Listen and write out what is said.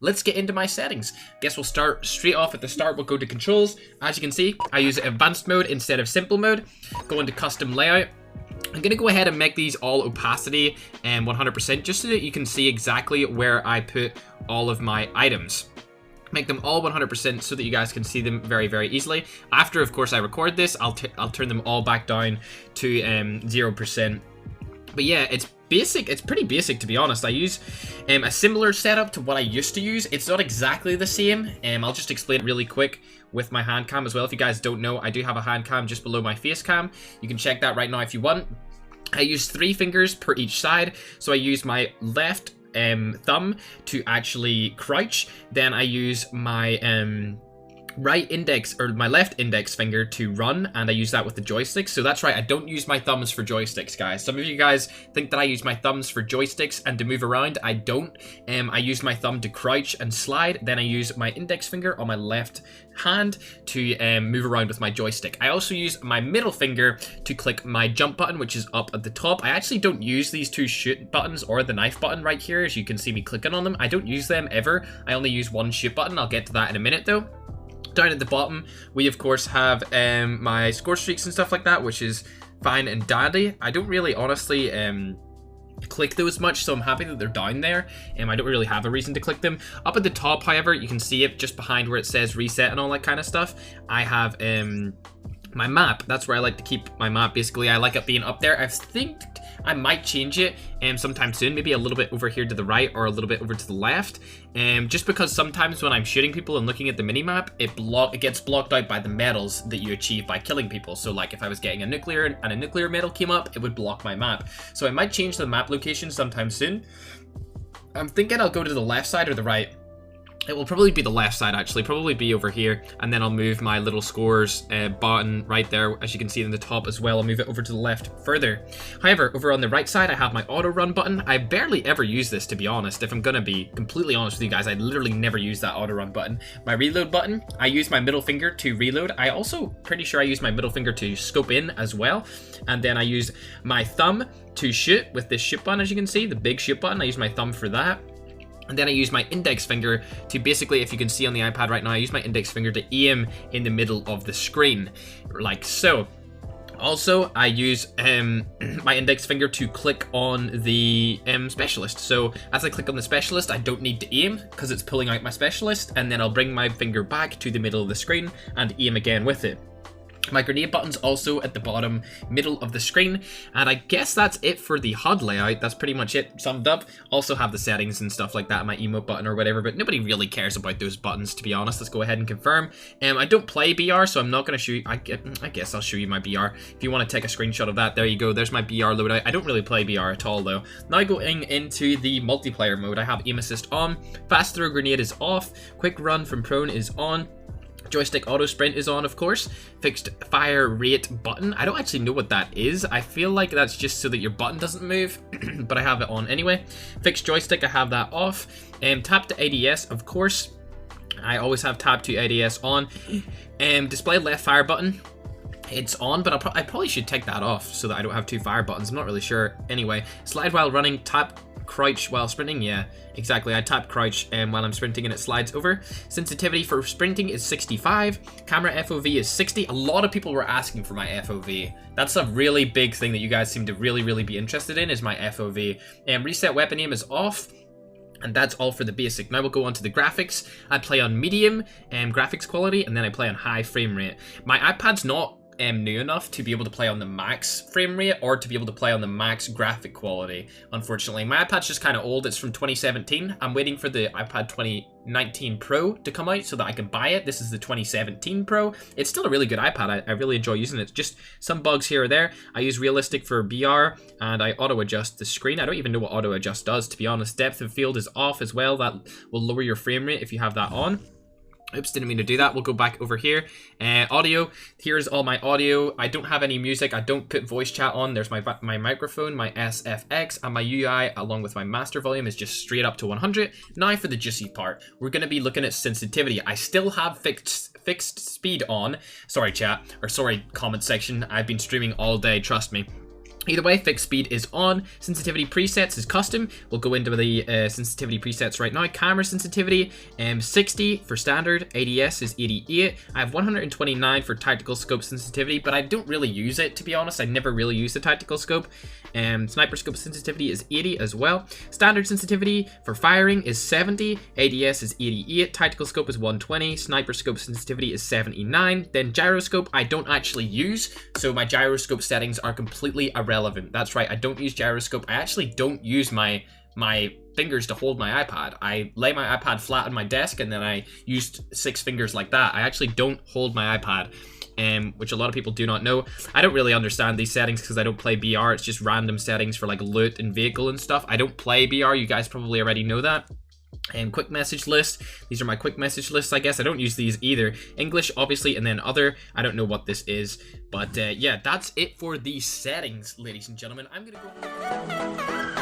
let's get into my settings. Guess we'll start straight off at the start. We'll go to controls. As you can see, I use advanced mode instead of simple mode. Go into custom layout. I'm going to go ahead and make these all opacity and 100% just so that you can see exactly where I put all of my items. Make them all 100% so that you guys can see them very, very easily. After, of course, I record this, I'll turn them all back down to 0%. But yeah, it's basic. It's pretty basic, to be honest. I use a similar setup to what I used to use. It's not exactly the same. I'll just explain it really quick with my hand cam as well. If you guys don't know, I do have a hand cam just below my face cam. You can check that right now if you want. I use 3 fingers per each side. So I use my left thumb to actually crouch. Then I use my right index or my left index finger to run, and I use that with the joystick. So that's right, I don't use my thumbs for joysticks, guys. Some of you guys think that I use my thumbs for joysticks and to move around. I don't. I use my thumb to crouch and slide. Then I use my index finger on my left hand to move around with my joystick. I also use my middle finger to click my jump button, which is up at the top. I actually don't use these 2 shoot buttons or the knife button right here, as you can see me clicking on them. I don't use them ever. I only use 1 shoot button. I'll get to that in a minute though. Down at the bottom, we of course have my score streaks and stuff like that, which is fine and dandy. I don't really honestly click those much, so I'm happy that they're down there. I don't really have a reason to click them. Up at the top, however, you can see it just behind where it says reset and all that kind of stuff. I have my map. That's where I like to keep my map. Basically, I like it being up there. I think I might change it sometime soon, maybe a little bit over here to the right or a little bit over to the left, just because sometimes when I'm shooting people and looking at the minimap, it gets blocked out by the medals that you achieve by killing people. So like if I was getting a nuclear and a nuclear medal came up, it would block my map. So I might change the map location sometime soon. I'm thinking I'll go to the left side or the right. It will probably be the left side, actually, probably be over here, and then I'll move my little scores button right there, as you can see in the top as well. I'll move it over to the left further. However, over on the right side, I have my auto run button. I barely ever use this, to be honest. If I'm gonna be completely honest with you guys, I literally never use that auto run button. My reload button, I use my middle finger to reload. I also pretty sure I use my middle finger to scope in as well, and then I use my thumb to shoot with this shoot button, as you can see, the big shoot button. I use my thumb for that. And then I use my index finger to basically, if you can see on the iPad right now, I use my index finger to aim in the middle of the screen, like so. Also, I use my index finger to click on the specialist. So as I click on the specialist, I don't need to aim because it's pulling out my specialist, and then I'll bring my finger back to the middle of the screen and aim again with it. My grenade button's also at the bottom middle of the screen, and I guess that's it for the HUD layout. That's pretty much it summed up. Also have the settings and stuff like that, my emote button or whatever, but nobody really cares about those buttons, to be honest. Let's go ahead and confirm. I don't play BR, so I'm not going to show you. I guess I'll show you my BR. If you want to take a screenshot of that, there you go. There's my BR loadout. I don't really play BR at all, though. Now going into the multiplayer mode, I have aim assist on, fast throw grenade is off, quick run from prone is on, joystick auto sprint is on, of course. Fixed fire rate button. I don't actually know what that is. I feel like that's just so that your button doesn't move, but I have it on anyway. Fixed joystick, I have that off. Tap to ADS, of course. I always have tap to ADS on. Display left fire button. It's on, but I probably should take that off so that I don't have 2 fire buttons. I'm not really sure. Anyway, slide while running, tap crouch while sprinting. Yeah, exactly. I tap crouch while I'm sprinting and it slides over. Sensitivity for sprinting is 65. Camera FOV is 60. A lot of people were asking for my FOV. That's a really big thing that you guys seem to really be interested in, is my FOV. Reset weapon aim is off. And that's all for the basic. Now we'll go on to the graphics. I play on medium graphics quality, and then I play on high frame rate. My iPad's not new enough to be able to play on the max frame rate or to be able to play on the max graphic quality, unfortunately. My iPad's just kind of old. It's from 2017. I'm waiting for the iPad 2019 Pro to come out so that I can buy it. This is the 2017 Pro. It's still a really good iPad. I really enjoy using it. Just some bugs here or there. I use realistic for BR, and I auto adjust the screen. I don't even know what auto adjust does, to be honest. Depth of field is off as well. That will lower your frame rate if you have that on. Oops, didn't mean to do that. We'll go back over here. Audio. Here's all my audio. I don't have any music. I don't put voice chat on. There's my microphone, my SFX, and my UI, along with my master volume, is just straight up to 100. Now for the juicy part. We're going to be looking at sensitivity. I still have fixed speed on. Sorry, chat. Or sorry, comment section. I've been streaming all day, trust me. Either way, fixed speed is on. Sensitivity presets is custom. We'll go into the sensitivity presets right now. Camera sensitivity, 60 for standard. ADS is 88. I have 129 for tactical scope sensitivity, but I don't really use it, to be honest. I never really use the tactical scope. Sniper scope sensitivity is 80 as well. Standard sensitivity for firing is 70. ADS is 88. Tactical scope is 120. Sniper scope sensitivity is 79. Then gyroscope I don't actually use, so my gyroscope settings are completely irrelevant. That's right, I don't use gyroscope. I actually don't use my fingers to hold my iPad. I lay my iPad flat on my desk and then I used 6 fingers like that. I actually don't hold my iPad, which a lot of people do not know. I don't really understand these settings because I don't play BR. It's just random settings for like loot and vehicle and stuff. I don't play BR. You guys probably already know that. And quick message list. These are my quick message lists, I guess. I don't use these either. English, obviously, and then other. I don't know what this is. But yeah, that's it for these settings, ladies and gentlemen. I'm going to go...